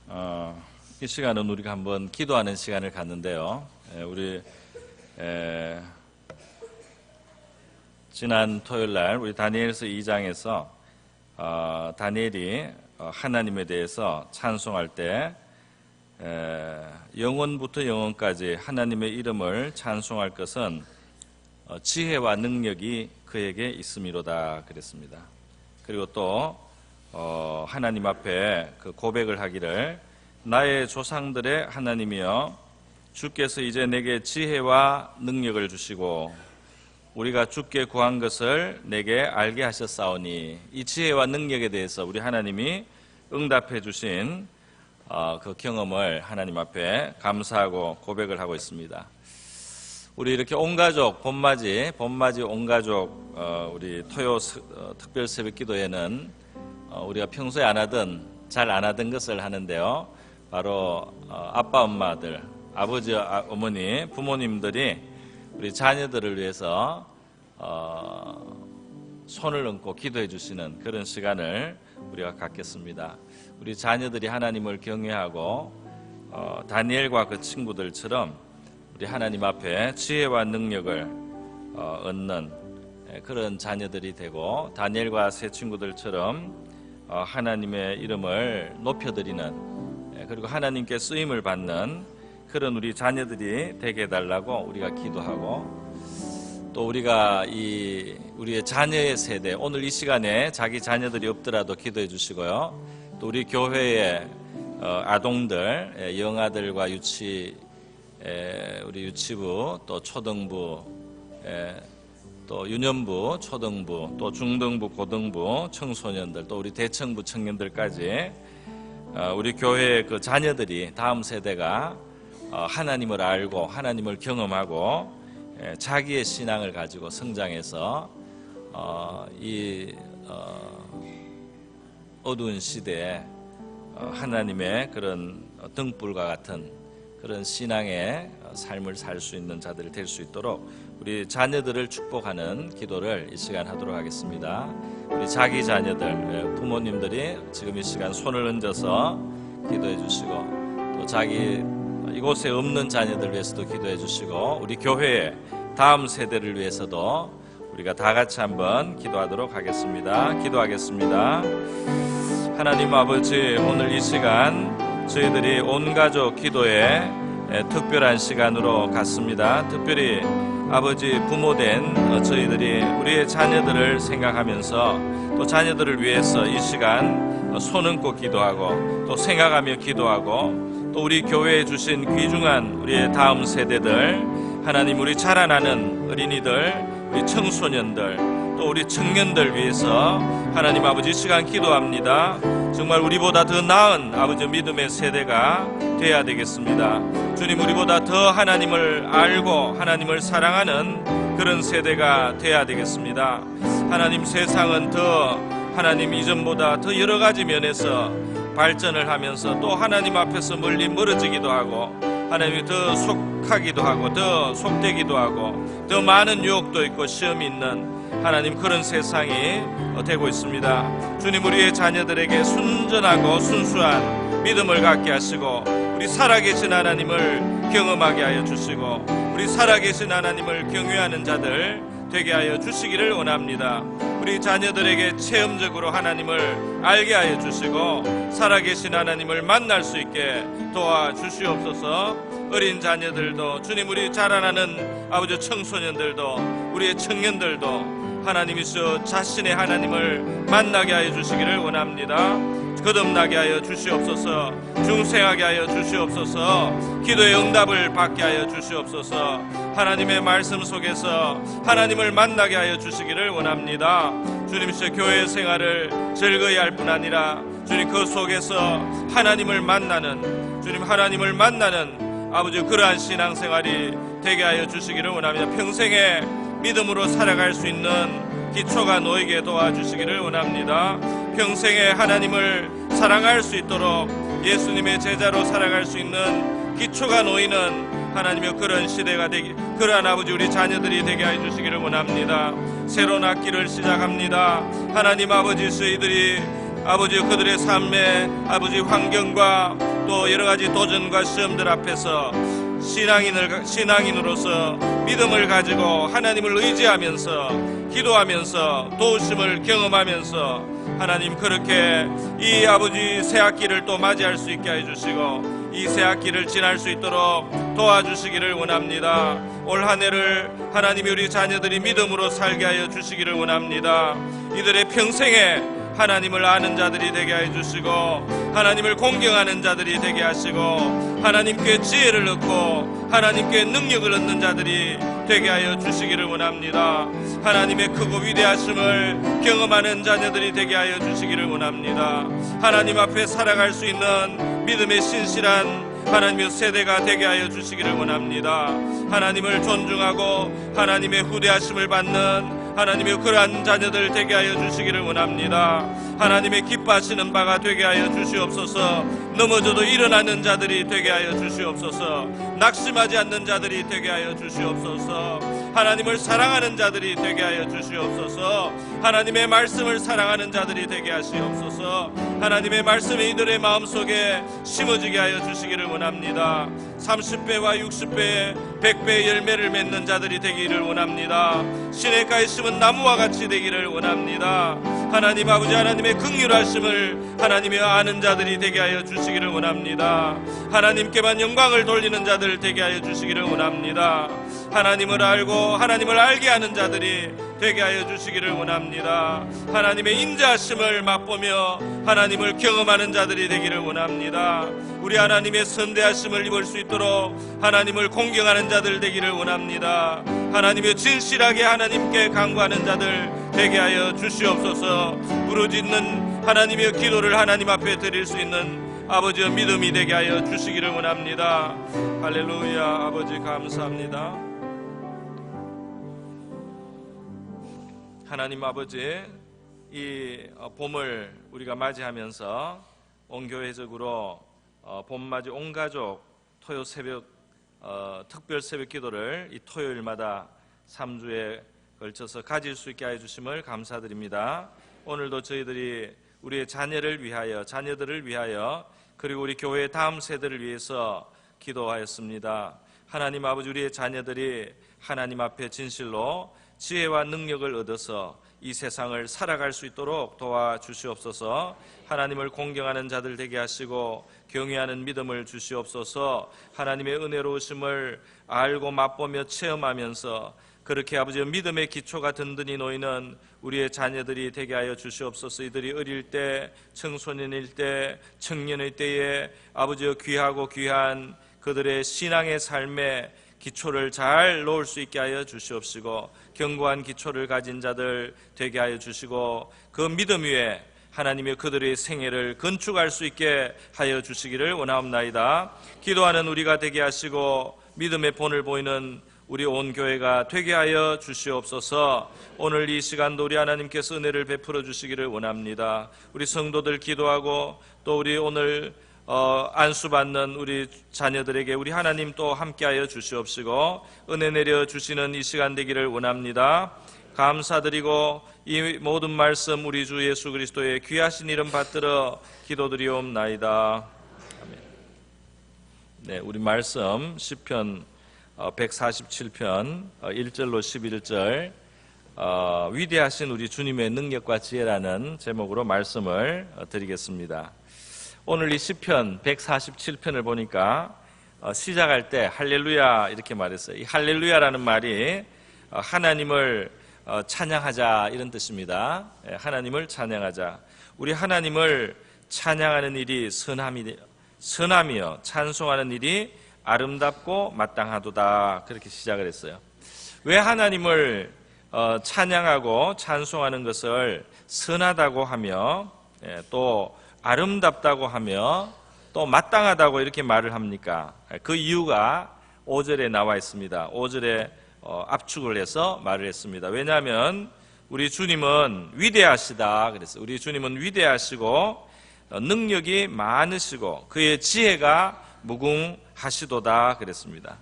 이 시간은 우리가 한번 기도하는 시간을 갖는데요. 우리 지난 토요일 날 우리 다니엘서 2장에서 다니엘이 하나님에 대해서 찬송할 때 영원부터 영원까지 하나님의 이름을 찬송할 것은 지혜와 능력이 그에게 있음이로다 그랬습니다. 그리고 또 하나님 앞에 그 고백을 하기를 나의 조상들의 하나님이여 주께서 이제 내게 지혜와 능력을 주시고 우리가 주께 구한 것을 내게 알게 하셨사오니 이 지혜와 능력에 대해서 우리 하나님이 응답해 주신 그 경험을 하나님 앞에 감사하고 고백을 하고 있습니다. 우리 이렇게 온 가족 봄맞이 온 가족 우리 토요 특별 새벽 기도에는 우리가 평소에 잘 안 하던 것을 하는데요. 바로 아빠 엄마들, 아버지 어머니, 부모님들이 우리 자녀들을 위해서 손을 얹고 기도해 주시는 그런 시간을 우리가 갖겠습니다. 우리 자녀들이 하나님을 경외하고 다니엘과 그 친구들처럼 우리 하나님 앞에 지혜와 능력을 얻는 그런 자녀들이 되고 다니엘과 세 친구들처럼 하나님의 이름을 높여드리는 그리고 하나님께 쓰임을 받는 그런 우리 자녀들이 되게 해달라고 우리가 기도하고 또 우리가 우리의 자녀의 세대 오늘 이 시간에 자기 자녀들이 없더라도 기도해 주시고요. 또 우리 교회의 아동들, 영아들과 우리 유치부, 또 초등부, 또 유년부, 초등부, 또 중등부, 고등부, 청소년들, 또 우리 대청부 청년들까지 우리 교회의 그 자녀들이 다음 세대가 하나님을 알고 하나님을 경험하고 자기의 신앙을 가지고 성장해서 이 어두운 시대에 하나님의 그런 등불과 같은 그런 신앙의 삶을 살 수 있는 자들이 될 수 있도록 우리 자녀들을 축복하는 기도를 이 시간 하도록 하겠습니다. 우리 자기 자녀들, 부모님들이 지금 이 시간 손을 얹어서 기도해 주시고 또 자기 이곳에 없는 자녀들 위해서도 기도해 주시고 우리 교회의 다음 세대를 위해서도 우리가 다 같이 한번 기도하도록 하겠습니다. 기도하겠습니다. 하나님 아버지, 오늘 이 시간 저희들이 온 가족 기도에 특별한 시간으로 갔습니다. 특별히 아버지 부모된 저희들이 우리의 자녀들을 생각하면서 또 자녀들을 위해서 이 시간 손 얹고 기도하고 또 생각하며 기도하고 또 우리 교회에 주신 귀중한 우리의 다음 세대들 하나님 우리 자라나는 어린이들 우리 청소년들 또 우리 청년들 위해서 하나님 아버지 이 시간 기도합니다. 정말 우리보다 더 나은 아버지 믿음의 세대가 되어야 되겠습니다. 주님 우리보다 더 하나님을 알고 하나님을 사랑하는 그런 세대가 되어야 되겠습니다. 하나님 세상은 더 하나님 이전보다 더 여러 가지 면에서 발전을 하면서 또 하나님 앞에서 멀리 멀어지기도 하고 하나님이 더 속하기도 하고 더 속되기도 하고 더 많은 유혹도 있고 시험이 있는 하나님 그런 세상이 되고 있습니다. 주님 우리의 자녀들에게 순전하고 순수한 믿음을 갖게 하시고 우리 살아계신 하나님을 경험하게 하여 주시고 우리 살아계신 하나님을 경외하는 자들 되게 하여 주시기를 원합니다. 우리 자녀들에게 체험적으로 하나님을 알게 하여 주시고 살아계신 하나님을 만날 수 있게 도와주시옵소서. 어린 자녀들도 주님 우리 자라나는 아버지 청소년들도 우리의 청년들도 하나님이시여 자신의 하나님을 만나게 하여 주시기를 원합니다. 거듭나게 하여 주시옵소서. 중생하게 하여 주시옵소서. 기도의 응답을 받게 하여 주시옵소서. 하나님의 말씀 속에서 하나님을 만나게 하여 주시기를 원합니다. 주님이시여 교회 생활을 즐거이 할 뿐 아니라 주님 그 속에서 하나님을 만나는 주님 하나님을 만나는 아버지 그러한 신앙생활이 되게 하여 주시기를 원합니다. 평생에 믿음으로 살아갈 수 있는 기초가 놓이게 도와주시기를 원합니다. 평생에 하나님을 사랑할 수 있도록 예수님의 제자로 살아갈 수 있는 기초가 놓이는 하나님의 그런 시대가 되기 그러한 아버지 우리 자녀들이 되게 하여 주시기를 원합니다. 새로운 학기를 시작합니다. 하나님 아버지 저희들이 아버지 그들의 삶의 아버지 환경과 또 여러 가지 도전과 시험들 앞에서 신앙인으로서 믿음을 가지고 하나님을 의지하면서 기도하면서 도우심을 경험하면서 하나님 그렇게 이 아버지 새학기를 또 맞이할 수 있게 해주시고 이 새학기를 지날 수 있도록 도와주시기를 원합니다. 올 한 해를 하나님이 우리 자녀들이 믿음으로 살게 하여 주시기를 원합니다. 이들의 평생에 하나님을 아는 자들이 되게 해주시고 하나님을 공경하는 자들이 되게 하시고 하나님께 지혜를 얻고 하나님께 능력을 얻는 자들이 되게 하여 주시기를 원합니다. 하나님의 크고 위대하심을 경험하는 자녀들이 되게 하여 주시기를 원합니다. 하나님 앞에 살아갈 수 있는 믿음의 신실한 하나님의 세대가 되게 하여 주시기를 원합니다. 하나님을 존중하고 하나님의 후대하심을 받는 하나님의 그러한 자녀들 되게 하여 주시기를 원합니다. 하나님의 기뻐하시는 바가 되게 하여 주시옵소서. 넘어져도 일어나는 자들이 되게 하여 주시옵소서. 낙심하지 않는 자들이 되게 하여 주시옵소서. 하나님을 사랑하는 자들이 되게 하여 주시옵소서. 하나님의 말씀을 사랑하는 자들이 되게 하시옵소서. 하나님의 말씀이 이들의 마음속에 심어지게 하여 주시기를 원합니다. 30배와 60배의 100배의 열매를 맺는 자들이 되기를 원합니다. 시냇가에 심은 나무와 같이 되기를 원합니다. 하나님 아버지 하나님의 긍휼하심을 하나님이 아는 자들이 되게 하여 주시기를 원합니다. 하나님께만 영광을 돌리는 자들 되게 하여 주시기를 원합니다. 하나님을 알고 하나님을 알게 하는 자들이 되게 하여 주시기를 원합니다. 하나님의 인자하심을 맛보며 하나님을 경험하는 자들이 되기를 원합니다. 우리 하나님의 선대하심을 입을 수 있도록 하나님을 공경하는 자들 되기를 원합니다. 하나님의 진실하게 하나님께 간구하는 자들 되게 하여 주시옵소서. 부르짖는 하나님의 기도를 하나님 앞에 드릴 수 있는 아버지의 믿음이 되게 하여 주시기를 원합니다. 할렐루야. 아버지 감사합니다. 하나님 아버지, 이 봄을 우리가 맞이하면서 온 교회적으로 봄맞이 온 가족 토요 새벽 특별 새벽 기도를 이 토요일마다 3주에 걸쳐서 가질 수 있게 해주심을 감사드립니다. 오늘도 저희들이 우리의 자녀들을 위하여 그리고 우리 교회의 다음 세대를 위해서 기도하였습니다. 하나님 아버지, 우리의 자녀들이 하나님 앞에 진실로 지혜와 능력을 얻어서 이 세상을 살아갈 수 있도록 도와주시옵소서. 하나님을 공경하는 자들 되게 하시고 경외하는 믿음을 주시옵소서. 하나님의 은혜로우심을 알고 맛보며 체험하면서 그렇게 아버지의 믿음의 기초가 든든히 놓이는 우리의 자녀들이 되게 하여 주시옵소서. 이들이 어릴 때, 청소년일 때, 청년의 때에 아버지의 귀하고 귀한 그들의 신앙의 삶에 기초를 잘 놓을 수 있게 하여 주시옵시고 견고한 기초를 가진 자들 되게 하여 주시고 그 믿음 위에 하나님의 그들의 생애를 건축할 수 있게 하여 주시기를 원하옵나이다. 기도하는 우리가 되게 하시고 믿음의 본을 보이는 우리 온 교회가 되게 하여 주시옵소서. 오늘 이 시간도 우리 하나님께서 은혜를 베풀어 주시기를 원합니다. 우리 성도들 기도하고 또 우리 오늘 안수받는 우리 자녀들에게 우리 하나님 또 함께하여 주시옵시고 은혜 내려 주시는 이 시간 되기를 원합니다. 감사드리고 이 모든 말씀 우리 주 예수 그리스도의 귀하신 이름 받들어 기도드리옵나이다. 아멘. 네, 우리 말씀 시편 147편 1절로 11절 위대하신 우리 주님의 능력과 지혜라는 제목으로 말씀을 드리겠습니다. 오늘 이 시편 147편을 보니까 시작할 때 할렐루야 이렇게 말했어요. 이 할렐루야라는 말이 하나님을 찬양하자 이런 뜻입니다. 하나님을 찬양하자. 우리 하나님을 찬양하는 일이 선함이요 찬송하는 일이 아름답고 마땅하도다. 그렇게 시작을 했어요. 왜 하나님을 찬양하고 찬송하는 것을 선하다고 하며 또 아름답다고 하며 또 마땅하다고 이렇게 말을 합니까? 그 이유가 5절에 나와 있습니다. 5절에 압축을 해서 말을 했습니다. 왜냐하면 우리 주님은 위대하시다 그랬어요. 우리 주님은 위대하시고 능력이 많으시고 그의 지혜가 무궁하시도다 그랬습니다.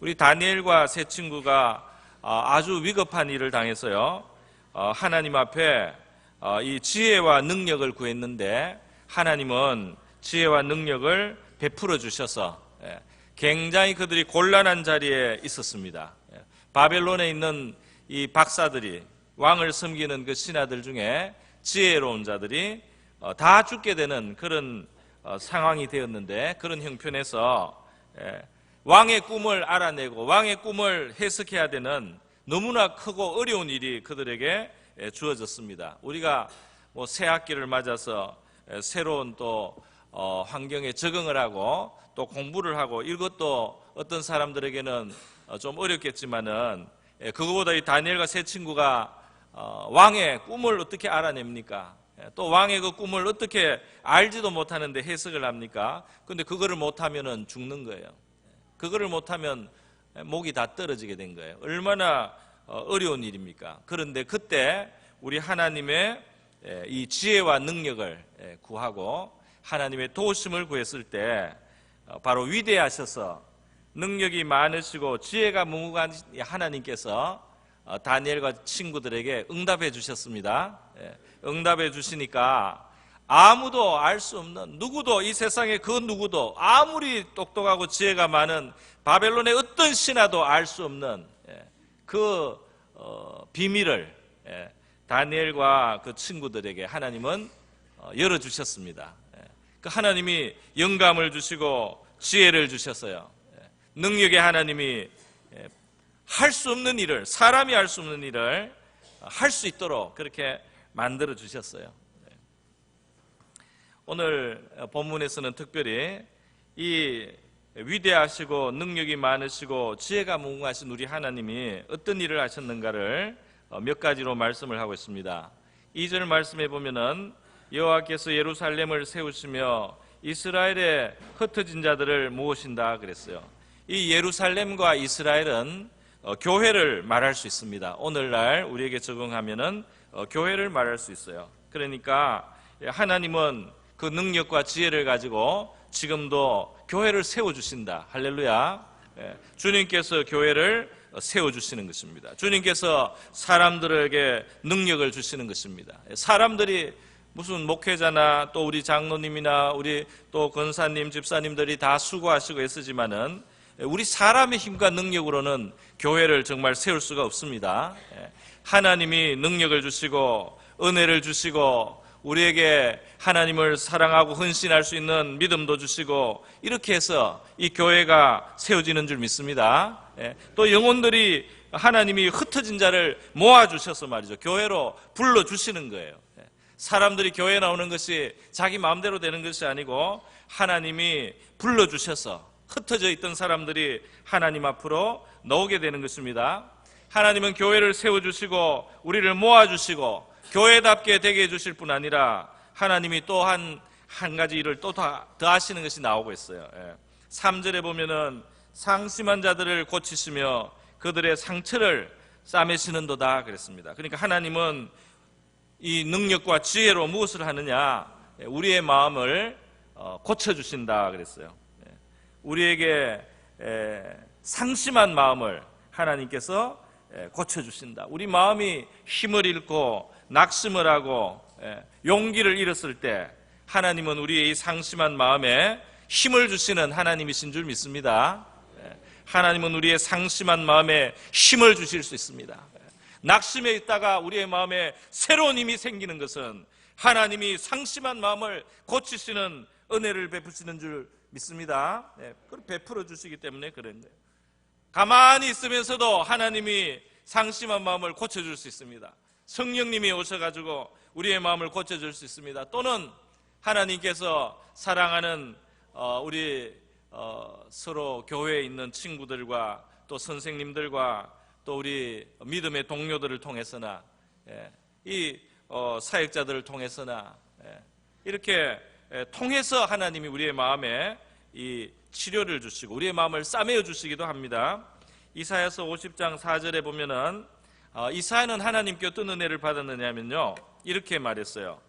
우리 다니엘과 세 친구가 아주 위급한 일을 당해서요 하나님 앞에 이 지혜와 능력을 구했는데 하나님은 지혜와 능력을 베풀어 주셔서 굉장히 그들이 곤란한 자리에 있었습니다. 바벨론에 있는 이 박사들이, 왕을 섬기는 그 신하들 중에 지혜로운 자들이 다 죽게 되는 그런 상황이 되었는데, 그런 형편에서 왕의 꿈을 알아내고 왕의 꿈을 해석해야 되는 너무나 크고 어려운 일이 그들에게 주어졌습니다. 우리가 새 학기를 맞아서 새로운 또 환경에 적응을 하고 또 공부를 하고, 이것도 어떤 사람들에게는 좀 어렵겠지만은, 그거보다 이 다니엘과 세 친구가 왕의 꿈을 어떻게 알아냅니까? 또 왕의 그 꿈을 어떻게 알지도 못하는데 해석을 합니까? 근데 그거를 못하면은 죽는 거예요. 그거를 못하면 목이 다 떨어지게 된 거예요. 얼마나 어려운 일입니까? 그런데 그때 우리 하나님의 이 지혜와 능력을 구하고 하나님의 도우심을 구했을 때, 바로 위대하셔서 능력이 많으시고 지혜가 무궁한 하나님께서 다니엘과 친구들에게 응답해 주셨습니다. 응답해 주시니까 아무도 알 수 없는, 누구도, 이 세상에 그 누구도, 아무리 똑똑하고 지혜가 많은 바벨론의 어떤 신하도 알 수 없는 그 비밀을 다니엘과 그 친구들에게 하나님은 열어주셨습니다. 그 하나님이 영감을 주시고 지혜를 주셨어요. 능력의 하나님이 할 수 없는 일을, 사람이 할 수 없는 일을 할 수 있도록 그렇게 만들어 주셨어요. 오늘 본문에서는 특별히 이 위대하시고 능력이 많으시고 지혜가 무궁하신 우리 하나님이 어떤 일을 하셨는가를 몇 가지로 말씀을 하고 있습니다. 2절 말씀에 보면은 여호와께서 예루살렘을 세우시며 이스라엘의 흩어진 자들을 모으신다 그랬어요. 이 예루살렘과 이스라엘은 교회를 말할 수 있습니다. 오늘날 우리에게 적용하면은 교회를 말할 수 있어요. 그러니까 하나님은 그 능력과 지혜를 가지고 지금도 교회를 세워주신다. 할렐루야. 주님께서 교회를 세워주시는 것입니다. 주님께서 사람들에게 능력을 주시는 것입니다. 사람들이 무슨 목회자나 또 우리 장로님이나 우리 또 권사님, 집사님들이 다 수고하시고 애쓰지만은 우리 사람의 힘과 능력으로는 교회를 정말 세울 수가 없습니다. 하나님이 능력을 주시고 은혜를 주시고 우리에게 하나님을 사랑하고 헌신할 수 있는 믿음도 주시고, 이렇게 해서 이 교회가 세워지는 줄 믿습니다. 또 영혼들이 하나님이 흩어진 자를 모아주셔서 말이죠, 교회로 불러주시는 거예요. 사람들이 교회에 나오는 것이 자기 마음대로 되는 것이 아니고 하나님이 불러주셔서 흩어져 있던 사람들이 하나님 앞으로 나오게 되는 것입니다. 하나님은 교회를 세워주시고 우리를 모아주시고 교회답게 되게 해주실 뿐 아니라 하나님이 또 한 가지 일을 또 더 하시는 것이 나오고 있어요. 3절에 보면은 상심한 자들을 고치시며 그들의 상처를 싸매시는도다 그랬습니다. 그러니까 하나님은 이 능력과 지혜로 무엇을 하느냐? 우리의 마음을 고쳐주신다 그랬어요. 우리에게 상심한 마음을 하나님께서 고쳐주신다. 우리 마음이 힘을 잃고 낙심을 하고 용기를 잃었을 때 하나님은 우리의 이 상심한 마음에 힘을 주시는 하나님이신 줄 믿습니다. 하나님은 우리의 상심한 마음에 힘을 주실 수 있습니다. 낙심에 있다가 우리의 마음에 새로운 힘이 생기는 것은 하나님이 상심한 마음을 고치시는 은혜를 베푸시는 줄 믿습니다. 그걸 베풀어 주시기 때문에 그런 거예요. 가만히 있으면서도 하나님이 상심한 마음을 고쳐줄 수 있습니다. 성령님이 오셔가지고 우리의 마음을 고쳐줄 수 있습니다. 또는 하나님께서 사랑하는 우리 서로 교회에 있는 친구들과 또 선생님들과 또 우리 믿음의 동료들을 통해서나 이 사역자들을 통해서나 이렇게 통해서 하나님이 우리의 마음에 이 치료를 주시고 우리의 마음을 싸매어 주시기도 합니다. 이사야서 50장 4절에 보면은 이사야는 하나님께 어떤 은혜를 받았느냐면요, 이렇게 말했어요.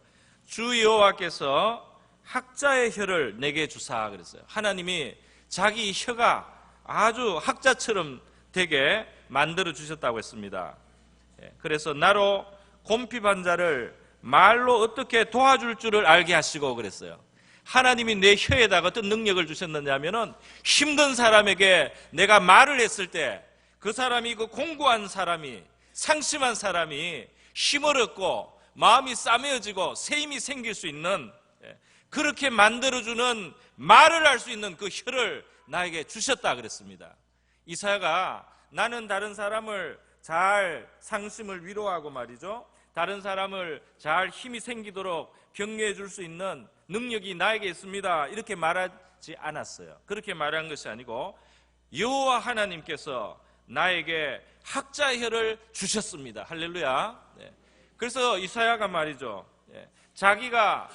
주 여호와께서 학자의 혀를 내게 주사 그랬어요. 하나님이 자기 혀가 아주 학자처럼 되게 만들어 주셨다고 했습니다. 그래서 나로 곰핍한 자를 말로 어떻게 도와줄 줄을 알게 하시고 그랬어요. 하나님이 내 혀에다가 어떤 능력을 주셨느냐면은 힘든 사람에게 내가 말을 했을 때 그 사람이, 그 공고한 사람이, 상심한 사람이 힘을 얻고 마음이 싸매어지고 새 힘이 생길 수 있는, 그렇게 만들어주는, 말을 할 수 있는 그 혀를 나에게 주셨다 그랬습니다. 이사야가 나는 다른 사람을 잘 상심을 위로하고 말이죠, 다른 사람을 잘 힘이 생기도록 격려해 줄 수 있는 능력이 나에게 있습니다, 이렇게 말하지 않았어요. 그렇게 말한 것이 아니고 여호와 하나님께서 나에게 학자의 혀를 주셨습니다. 할렐루야. 그래서 이사야가 말이죠, 자기가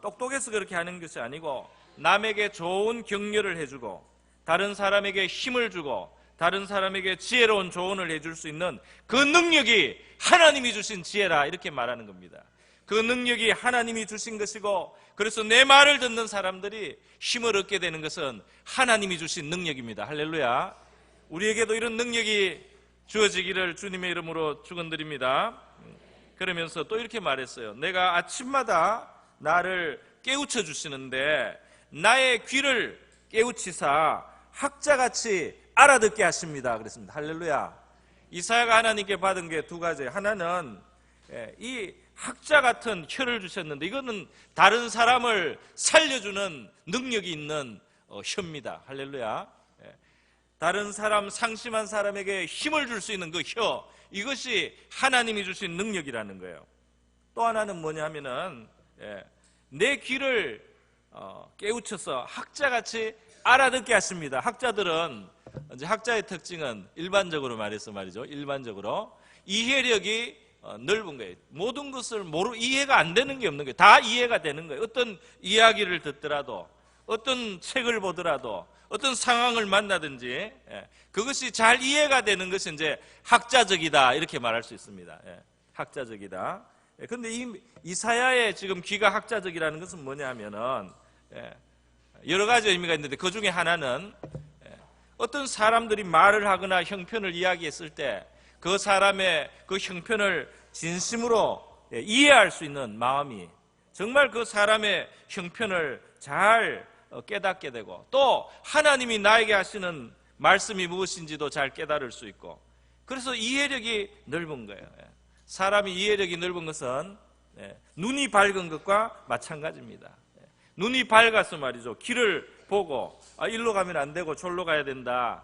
똑똑해서 그렇게 하는 것이 아니고 남에게 좋은 격려를 해주고 다른 사람에게 힘을 주고 다른 사람에게 지혜로운 조언을 해줄 수 있는 그 능력이 하나님이 주신 지혜라, 이렇게 말하는 겁니다. 그 능력이 하나님이 주신 것이고, 그래서 내 말을 듣는 사람들이 힘을 얻게 되는 것은 하나님이 주신 능력입니다. 할렐루야. 우리에게도 이런 능력이 주어지기를 주님의 이름으로 축원드립니다. 그러면서 또 이렇게 말했어요. 내가 아침마다 나를 깨우쳐 주시는데 나의 귀를 깨우치사 학자같이 알아듣게 하십니다, 그랬습니다. 할렐루야. 이사야가 하나님께 받은 게 두 가지. 하나는 이 학자 같은 혀를 주셨는데 이거는 다른 사람을 살려주는 능력이 있는 혀입니다. 할렐루야. 다른 사람, 상심한 사람에게 힘을 줄 수 있는 그 혀, 이것이 하나님이 주신 능력이라는 거예요. 또 하나는 뭐냐면은 내 귀를 깨우쳐서 학자같이 알아듣게 하십니다. 학자들은, 이제 학자의 특징은 일반적으로 말해서 말이죠, 일반적으로 이해력이 넓은 거예요. 모든 것을 이해가 안 되는 게 없는 거예요. 다 이해가 되는 거예요. 어떤 이야기를 듣더라도, 어떤 책을 보더라도, 어떤 상황을 만나든지 그것이 잘 이해가 되는 것이 이제 학자적이다, 이렇게 말할 수 있습니다. 학자적이다. 그런데 이사야의 지금 귀가 학자적이라는 것은 뭐냐 하면은 여러 가지 의미가 있는데 그 중에 하나는 어떤 사람들이 말을 하거나 형편을 이야기했을 때 그 사람의 그 형편을 진심으로 이해할 수 있는 마음이, 정말 그 사람의 형편을 잘 깨닫게 되고, 또 하나님이 나에게 하시는 말씀이 무엇인지도 잘 깨달을 수 있고, 그래서 이해력이 넓은 거예요. 사람이 이해력이 넓은 것은 눈이 밝은 것과 마찬가지입니다. 눈이 밝아서 말이죠, 길을 보고 일로 가면 안 되고 절로 가야 된다,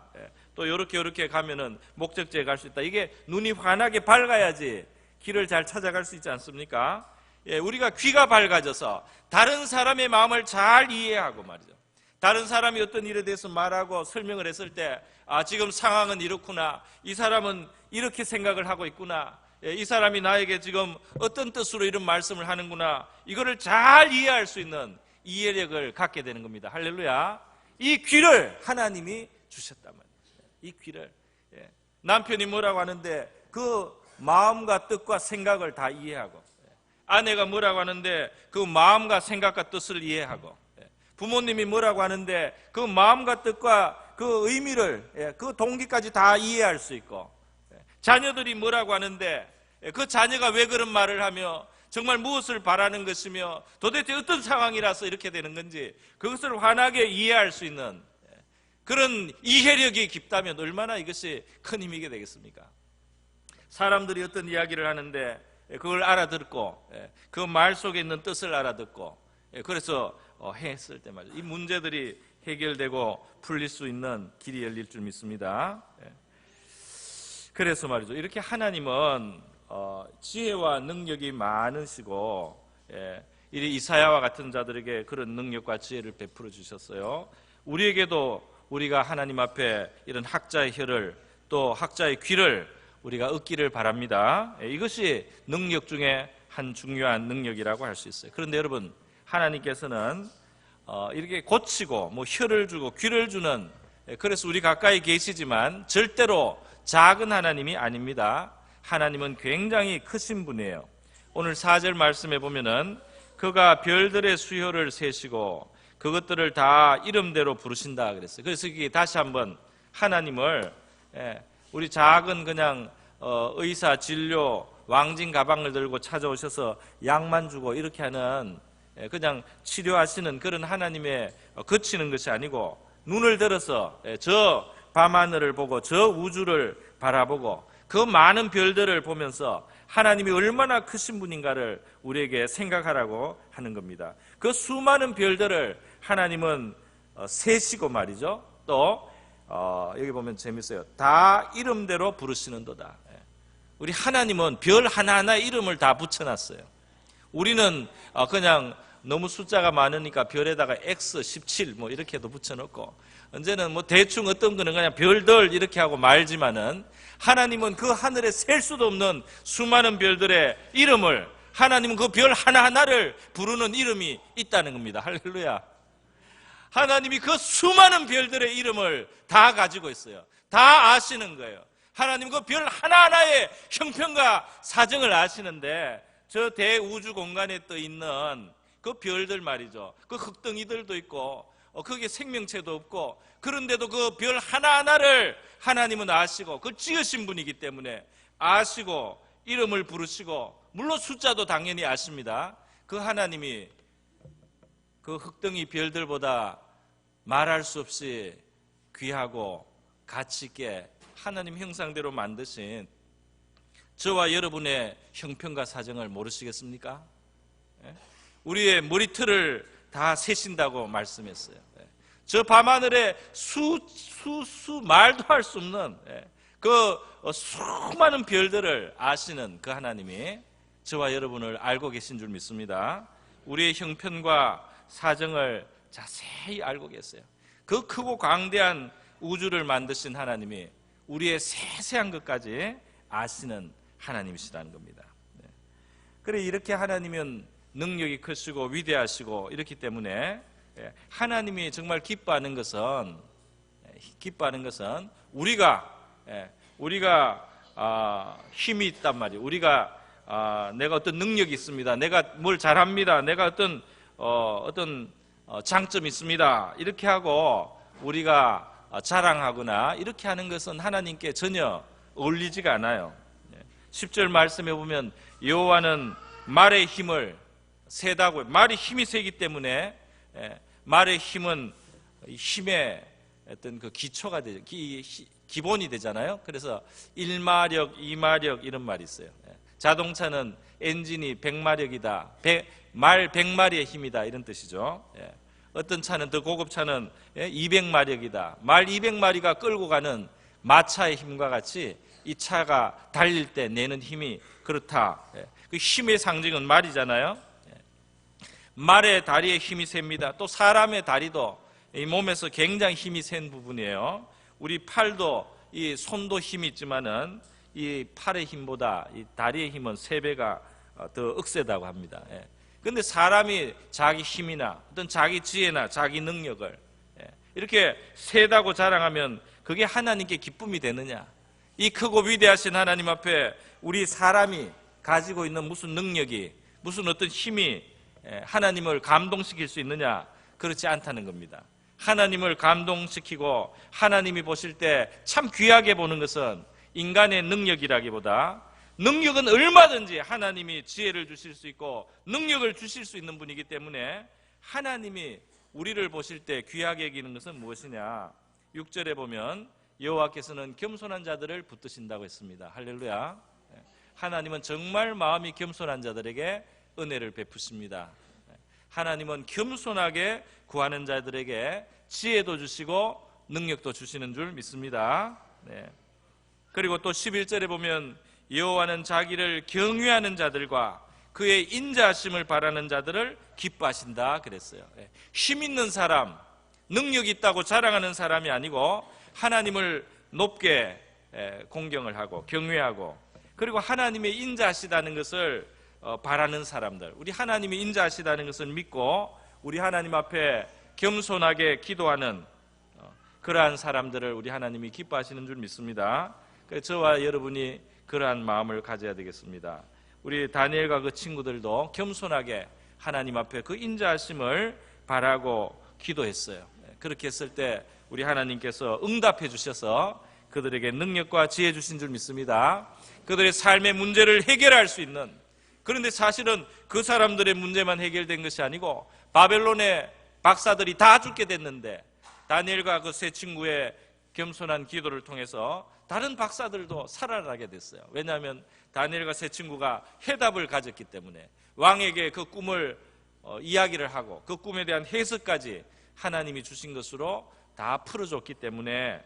또 요렇게 가면은 목적지에 갈 수 있다, 이게 눈이 환하게 밝아야지 길을 잘 찾아갈 수 있지 않습니까? 우리가 귀가 밝아져서 다른 사람의 마음을 잘 이해하고 말이죠, 다른 사람이 어떤 일에 대해서 말하고 설명을 했을 때 지금 상황은 이렇구나, 이 사람은 이렇게 생각을 하고 있구나, 이 사람이 나에게 지금 어떤 뜻으로 이런 말씀을 하는구나, 이거를 잘 이해할 수 있는 이해력을 갖게 되는 겁니다. 할렐루야. 이 귀를 하나님이 주셨단 말이에요. 이 귀를. 남편이 뭐라고 하는데 그 마음과 뜻과 생각을 다 이해하고, 아내가 뭐라고 하는데 그 마음과 생각과 뜻을 이해하고, 부모님이 뭐라고 하는데 그 마음과 뜻과 그 의미를, 그 동기까지 다 이해할 수 있고, 자녀들이 뭐라고 하는데 그 자녀가 왜 그런 말을 하며 정말 무엇을 바라는 것이며 도대체 어떤 상황이라서 이렇게 되는 건지 그것을 환하게 이해할 수 있는 그런 이해력이 깊다면 얼마나 이것이 큰 힘이게 되겠습니까? 사람들이 어떤 이야기를 하는데 그걸 알아듣고 그 말 속에 있는 뜻을 알아듣고 그래서 했을 때 말이죠, 이 문제들이 해결되고 풀릴 수 있는 길이 열릴 줄 믿습니다. 그래서 말이죠, 이렇게 하나님은 지혜와 능력이 많으시고 이 이사야와 같은 자들에게 그런 능력과 지혜를 베풀어 주셨어요. 우리에게도 우리가 하나님 앞에 이런 학자의 혀를, 또 학자의 귀를 우리가 얻기를 바랍니다. 이것이 능력 중에 한 중요한 능력이라고 할 수 있어요. 그런데 여러분, 하나님께서는 이렇게 고치고 혀를 주고 귀를 주는, 그래서 우리 가까이 계시지만 절대로 작은 하나님이 아닙니다. 하나님은 굉장히 크신 분이에요. 오늘 4절 말씀에 보면은 그가 별들의 수효를 세시고 그것들을 다 이름대로 부르신다 그랬어요. 그래서 이게 다시 한번 하나님을 우리 작은 그냥 의사, 진료, 왕진 가방을 들고 찾아오셔서 약만 주고 이렇게 하는 그냥 치료하시는 그런 하나님의 거치는 것이 아니고 눈을 들어서 저 밤하늘을 보고 저 우주를 바라보고 그 많은 별들을 보면서 하나님이 얼마나 크신 분인가를 우리에게 생각하라고 하는 겁니다. 그 수많은 별들을 하나님은 세시고 말이죠. 또 여기 보면 재밌어요. 다 이름대로 부르시는도다. 우리 하나님은 별 하나하나 이름을 다 붙여놨어요. 우리는 그냥 너무 숫자가 많으니까 별에다가 X, 17 뭐 이렇게도 붙여놓고 언제는 뭐 대충 어떤 거는 그냥 별들 이렇게 하고 말지만은 하나님은 그 하늘에 셀 수도 없는 수많은 별들의 이름을 하나님은 그 별 하나하나를 부르는 이름이 있다는 겁니다. 할렐루야. 하나님이 그 수많은 별들의 이름을 다 가지고 있어요. 다 아시는 거예요. 하나님 그 별 하나하나의 형편과 사정을 아시는데 저 대우주 공간에 떠 있는 그 별들 말이죠. 그 흙덩이들도 있고 거기에 생명체도 없고 그런데도 그 별 하나하나를 하나님은 아시고 그 지으신 분이기 때문에 아시고 이름을 부르시고 물론 숫자도 당연히 아십니다. 그 하나님이 그 흙덩이 별들보다 말할 수 없이 귀하고 가치 있게 하나님 형상대로 만드신 저와 여러분의 형편과 사정을 모르시겠습니까? 우리의 머리털을 다 세신다고 말씀했어요. 저 밤하늘에 말도 할 수 없는 그 수많은 별들을 아시는 그 하나님이 저와 여러분을 알고 계신 줄 믿습니다. 우리의 형편과 사정을 자세히 알고 계세요. 그 크고 광대한 우주를 만드신 하나님이 우리의 세세한 것까지 아시는 하나님이시라는 겁니다. 그래 이렇게 하나님은 능력이 크시고 위대하시고 이렇기 때문에 하나님이 정말 기뻐하는 것은 우리가 힘이 있단 말이에요. 우리가 내가 어떤 능력이 있습니다. 내가 뭘 잘합니다. 내가 어떤 장점이 있습니다. 이렇게 하고 우리가 자랑하거나 이렇게 하는 것은 하나님께 전혀 어울리지가 않아요. 10절 말씀에 보면 여호와는 말의 힘을 세다고, 말이 힘이 세기 때문에 말의 힘은 힘의 어떤 그 기초가 되죠. 기본이 되잖아요. 그래서 1마력, 2마력 이런 말이 있어요. 자동차는 엔진이 100마력이다. 말 100마리의 힘이다. 이런 뜻이죠. 어떤 차는 더 고급 차는 200마력이다. 말 200마리가 끌고 가는 마차의 힘과 같이 이 차가 달릴 때 내는 힘이 그렇다. 그 힘의 상징은 말이잖아요. 말의 다리에 힘이 셉니다. 또 사람의 다리도 이 몸에서 굉장히 힘이 센 부분이에요. 우리 팔도 이 손도 힘이 있지만은 이 팔의 힘보다 이 다리의 힘은 3배가 더 억세다고 합니다. 그런데 사람이 자기 힘이나 어떤 자기 지혜나 자기 능력을 이렇게 세다고 자랑하면 그게 하나님께 기쁨이 되느냐? 이 크고 위대하신 하나님 앞에 우리 사람이 가지고 있는 무슨 능력이, 무슨 어떤 힘이 하나님을 감동시킬 수 있느냐? 그렇지 않다는 겁니다. 하나님을 감동시키고 하나님이 보실 때 참 귀하게 보는 것은 인간의 능력이라기보다 능력은 얼마든지 하나님이 지혜를 주실 수 있고 능력을 주실 수 있는 분이기 때문에 하나님이 우리를 보실 때 귀하게 여기는 것은 무엇이냐? 6절에 보면 여호와께서는 겸손한 자들을 붙드신다고 했습니다. 할렐루야. 하나님은 정말 마음이 겸손한 자들에게 은혜를 베푸십니다. 하나님은 겸손하게 구하는 자들에게 지혜도 주시고 능력도 주시는 줄 믿습니다. 그리고 또 11절에 보면 여호와는 자기를 경외하는 자들과 그의 인자하심을 바라는 자들을 기뻐하신다 그랬어요. 힘 있는 사람, 능력 있다고 자랑하는 사람이 아니고 하나님을 높게 공경을 하고 경외하고 그리고 하나님의 인자하시다는 것을 바라는 사람들, 우리 하나님이 인자하시다는 것을 믿고 우리 하나님 앞에 겸손하게 기도하는 그러한 사람들을 우리 하나님이 기뻐하시는 줄 믿습니다. 그래서 저와 여러분이 그러한 마음을 가져야 되겠습니다. 우리 다니엘과 그 친구들도 겸손하게 하나님 앞에 그 인자하심을 바라고 기도했어요. 그렇게 했을 때 우리 하나님께서 응답해 주셔서 그들에게 능력과 지혜 주신 줄 믿습니다. 그들의 삶의 문제를 해결할 수 있는 그런데 사실은 그 사람들의 문제만 해결된 것이 아니고 바벨론의 박사들이 다 죽게 됐는데 다니엘과 그 세 친구의 겸손한 기도를 통해서 다른 박사들도 살아나게 됐어요. 왜냐하면 다니엘과 세 친구가 해답을 가졌기 때문에 왕에게 그 꿈을 이야기를 하고 그 꿈에 대한 해석까지 하나님이 주신 것으로 다 풀어줬기 때문에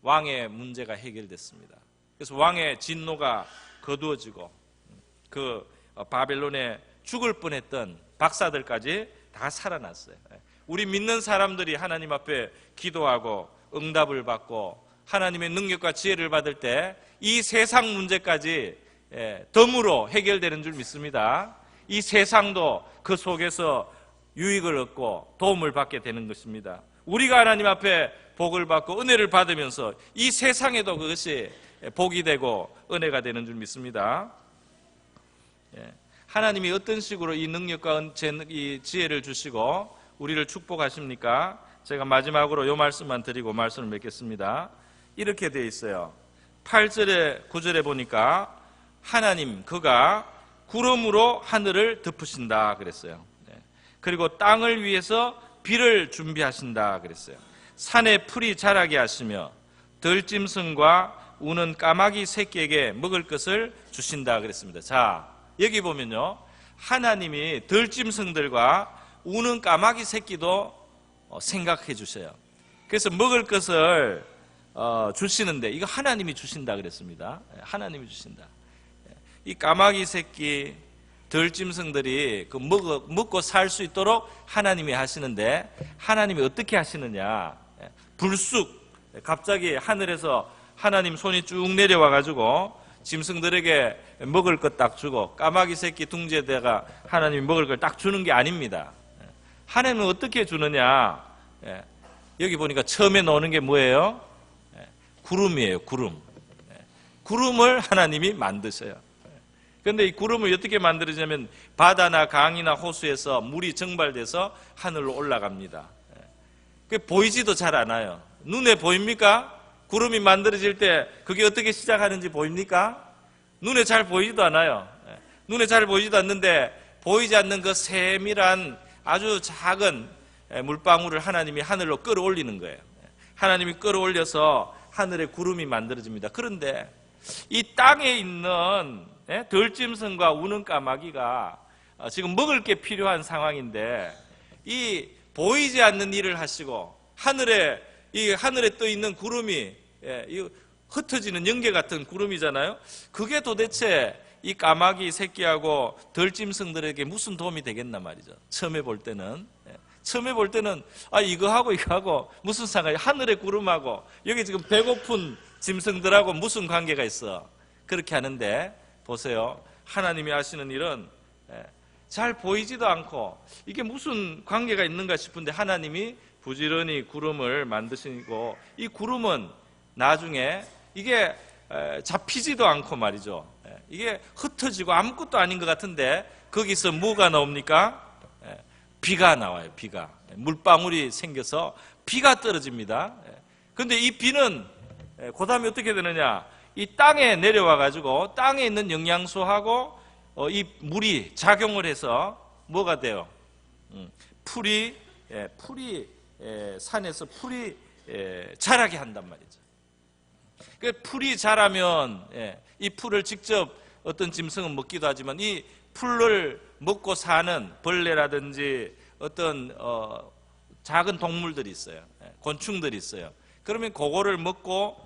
왕의 문제가 해결됐습니다. 그래서 왕의 진노가 거두어지고 그 바벨론에 죽을 뻔했던 박사들까지 다 살아났어요. 우리 믿는 사람들이 하나님 앞에 기도하고 응답을 받고 하나님의 능력과 지혜를 받을 때 이 세상 문제까지 덤으로 해결되는 줄 믿습니다. 이 세상도 그 속에서 유익을 얻고 도움을 받게 되는 것입니다. 우리가 하나님 앞에 복을 받고 은혜를 받으면서 이 세상에도 그것이 복이 되고 은혜가 되는 줄 믿습니다. 하나님이 어떤 식으로 이 능력과 이 지혜를 주시고 우리를 축복하십니까? 제가 마지막으로 이 말씀만 드리고 말씀을 맺겠습니다. 이렇게 되어 있어요. 8절에 9절에 보니까 하나님 그가 구름으로 하늘을 덮으신다 그랬어요. 그리고 땅을 위해서 비를 준비하신다 그랬어요. 산에 풀이 자라게 하시며 들짐승과 우는 까마귀 새끼에게 먹을 것을 주신다 그랬습니다. 자, 여기 보면요, 하나님이 들짐승들과 우는 까마귀 새끼도 생각해 주셔요. 그래서 먹을 것을 주시는데 이거 하나님이 주신다 그랬습니다. 하나님이 주신다. 이 까마귀 새끼, 들짐승들이 그 먹고 살 수 있도록 하나님이 하시는데 하나님이 어떻게 하시느냐? 불쑥 갑자기 하늘에서 하나님 손이 쭉 내려와 가지고 짐승들에게 먹을 것 딱 주고 까마귀 새끼 둥지에다가 하나님이 먹을 걸 딱 주는 게 아닙니다. 하나님은 어떻게 주느냐? 여기 보니까 처음에 나오는 게 뭐예요? 구름이에요. 구름. 구름을 하나님이 만드셔요. 그런데 이 구름을 어떻게 만들어지냐면 바다나 강이나 호수에서 물이 증발돼서 하늘로 올라갑니다. 그게 보이지도 잘 않아요. 눈에 보입니까? 구름이 만들어질 때 그게 어떻게 시작하는지 보입니까? 눈에 잘 보이지도 않아요. 눈에 잘 보이지도 않는데 보이지 않는 그 세밀한 아주 작은 물방울을 하나님이 하늘로 끌어올리는 거예요. 하나님이 끌어올려서 하늘에 구름이 만들어집니다. 그런데 이 땅에 있는 들짐승과 우는 까마귀가 지금 먹을 게 필요한 상황인데 이 보이지 않는 일을 하시고 하늘에 떠 있는 구름이 흩어지는 연계 같은 구름이잖아요. 그게 도대체 이 까마귀 새끼하고 들짐승들에게 무슨 도움이 되겠나 말이죠. 처음에 볼 때는 이거하고 무슨 상관이, 하늘의 구름하고 여기 지금 배고픈 짐승들하고 무슨 관계가 있어? 그렇게 하는데 보세요. 하나님이 하시는 일은 잘 보이지도 않고 이게 무슨 관계가 있는가 싶은데 하나님이 부지런히 구름을 만드시고 이 구름은 나중에 이게 잡히지도 않고 말이죠. 이게 흩어지고 아무것도 아닌 것 같은데 거기서 뭐가 나옵니까? 비가 나와요. 비가. 물방울이 생겨서 비가 떨어집니다. 그런데 이 비는 그 다음에 어떻게 되느냐? 이 땅에 내려와 가지고 땅에 있는 영양소하고 이 물이 작용을 해서 뭐가 돼요? 풀이 산에서 풀이 자라게 한단 말이죠. 그 풀이 자라면 이 풀을 직접 어떤 짐승은 먹기도 하지만 이 풀을 먹고 사는 벌레라든지 어떤 작은 동물들이 있어요. 곤충들이 있어요. 그러면 그거를 먹고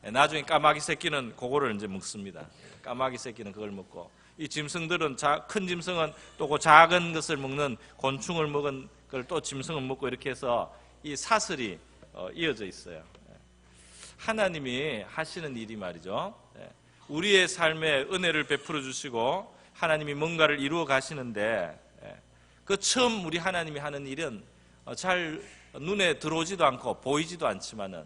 나중에 까마귀 새끼는 그거를 이제 먹습니다. 까마귀 새끼는 그걸 먹고 이 짐승들은 큰 짐승은 또 그 작은 것을 먹는 곤충을 먹은 걸 또 짐승을 먹고 이렇게 해서 이 사슬이 이어져 있어요. 하나님이 하시는 일이 말이죠. 우리의 삶에 은혜를 베풀어 주시고 하나님이 뭔가를 이루어 가시는데 그 처음 우리 하나님이 하는 일은 잘 눈에 들어오지도 않고 보이지도 않지만은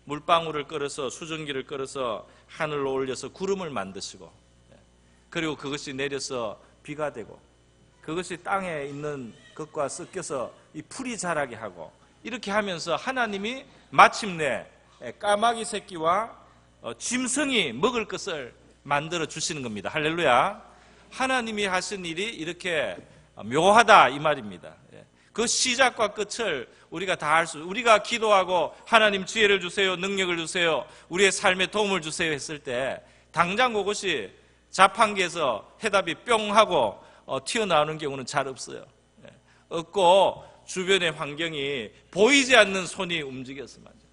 물방울을 끌어서 수증기를 끌어서 하늘로 올려서 구름을 만드시고 그리고 그것이 내려서 비가 되고 그것이 땅에 있는 것과 섞여서 이 풀이 자라게 하고 이렇게 하면서 하나님이 마침내 까마귀 새끼와 짐승이 먹을 것을 만들어 주시는 겁니다. 할렐루야. 하나님이 하신 일이 이렇게 묘하다 이 말입니다. 그 시작과 끝을 우리가 다 할 수, 우리가 기도하고 하나님 지혜를 주세요, 능력을 주세요, 우리의 삶에 도움을 주세요 했을 때 당장 그것이 자판기에서 해답이 뿅 하고 튀어나오는 경우는 잘 없어요. 없고 주변의 환경이 보이지 않는 손이 움직여서 말이죠.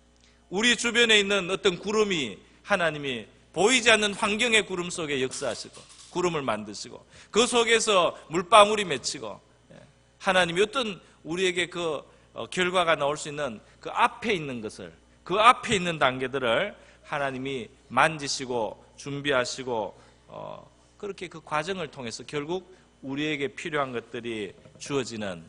우리 주변에 있는 어떤 구름이 하나님이 보이지 않는 환경의 구름 속에 역사하시고 구름을 만드시고 그 속에서 물방울이 맺히고 하나님이 어떤 우리에게 그 결과가 나올 수 있는 그 앞에 있는 것을, 그 앞에 있는 단계들을 하나님이 만지시고 준비하시고 그렇게 그 과정을 통해서 결국 우리에게 필요한 것들이 주어지는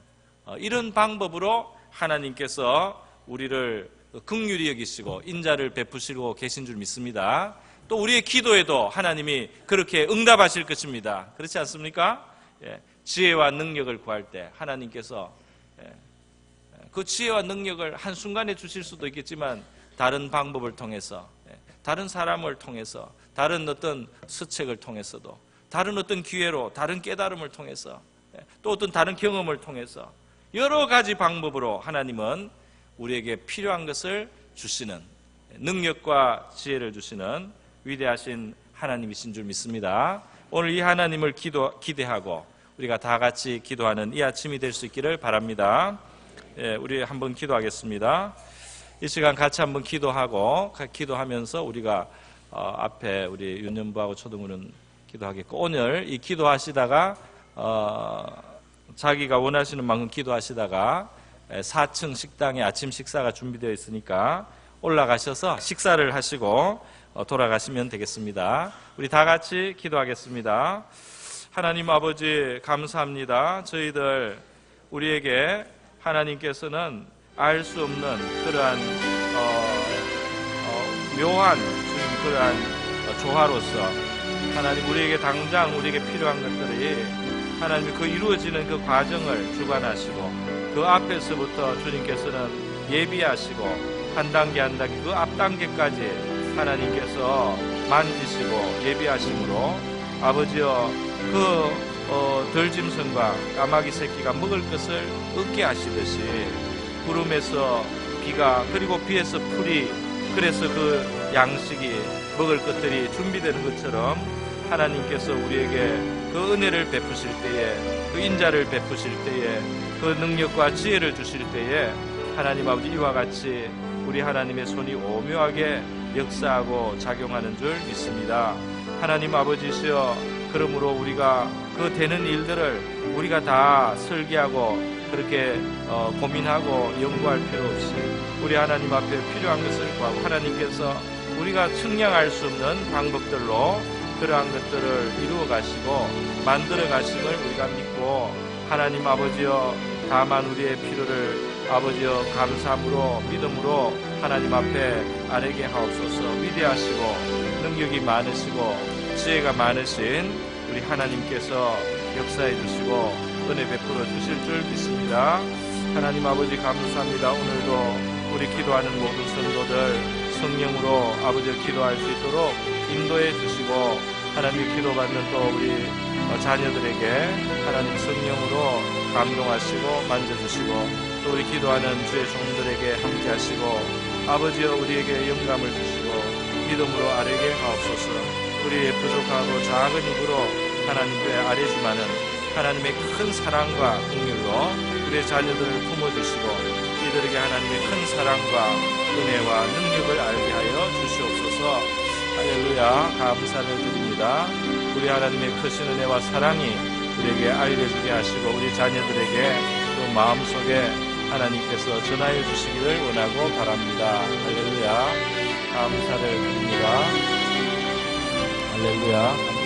이런 방법으로 하나님께서 우리를 긍휼히 여기시고 인자를 베푸시고 계신 줄 믿습니다. 또 우리의 기도에도 하나님이 그렇게 응답하실 것입니다. 그렇지 않습니까? 지혜와 능력을 구할 때 하나님께서 그 지혜와 능력을 한순간에 주실 수도 있겠지만 다른 방법을 통해서, 다른 사람을 통해서, 다른 어떤 스책을 통해서도, 다른 어떤 기회로, 다른 깨달음을 통해서, 또 어떤 다른 경험을 통해서 여러 가지 방법으로 하나님은 우리에게 필요한 것을 주시는, 능력과 지혜를 주시는 위대하신 하나님이신 줄 믿습니다. 오늘 이 하나님을 기대하고 우리가 다 같이 기도하는 이 아침이 될 수 있기를 바랍니다. 우리 한번 기도하겠습니다. 이 시간 같이 한번 기도하고, 기도하면서 우리가 앞에 우리 윤년부하고 초등부는 기도하겠고, 오늘 이 기도하시다가 자기가 원하시는 만큼 기도하시다가 4층 식당에 아침 식사가 준비되어 있으니까 올라가셔서 식사를 하시고 돌아가시면 되겠습니다. 우리 다 같이 기도하겠습니다. 하나님 아버지 감사합니다. 저희들 우리에게 하나님께서는 알 수 없는 그러한 묘한 주님 그러한 조화로서 하나님 우리에게 당장 우리에게 필요한 것들이 하나님 그 이루어지는 그 과정을 주관하시고 그 앞에서부터 주님께서는 예비하시고 한 단계 한 단계 그 앞 단계까지 하나님께서 만지시고 예비하심으로 아버지여 그 들짐승과 까마귀 새끼가 먹을 것을 얻게 하시듯이 구름에서 비가 그리고 비에서 풀이 그래서 그 양식이 먹을 것들이 준비되는 것처럼 하나님께서 우리에게 그 은혜를 베푸실 때에 그 인자를 베푸실 때에 그 능력과 지혜를 주실 때에 하나님 아버지 이와 같이 우리 하나님의 손이 오묘하게 역사하고 작용하는 줄 믿습니다. 하나님 아버지시여 그러므로 우리가 그 되는 일들을 우리가 다 설계하고 그렇게 고민하고 연구할 필요 없이 우리 하나님 앞에 필요한 것을 구하고 하나님께서 우리가 측량할 수 없는 방법들로 그러한 것들을 이루어 가시고 만들어 가심을 우리가 믿고 하나님 아버지여 다만 우리의 필요를 아버지여 감사함으로 믿음으로 하나님 앞에 아뢰게 하옵소서. 위대하시고 능력이 많으시고 지혜가 많으신 우리 하나님께서 역사해 주시고 은혜 베풀어 주실 줄 믿습니다. 하나님 아버지 감사합니다. 오늘도 우리 기도하는 모든 성도들 성령으로 아버지 기도할 수 있도록 인도해 주시고 하나님 기도받는 또 우리 자녀들에게 하나님 성령으로 감동하시고 만져주시고 또 우리 기도하는 주의 종들에게 함께하시고 아버지여 우리에게 영감을 주시고 믿음으로 아뢰게 하옵소서. 우리의 부족하고 작은 입으로 하나님께 아뢰지만은 하나님의 큰 사랑과 긍휼로 우리의 자녀들을 품어주시고 이들에게 하나님의 큰 사랑과 은혜와 능력을 알게 하여 주시옵소서. 할렐루야. 감사를 드립니다. 우리 하나님의 크신 은혜와 사랑이 우리에게 알려지게 하시고 우리 자녀들에게 또 마음속에 하나님께서 전하여 주시기를 원하고 바랍니다. 할렐루야. 감사를 드립니다. 할렐루야.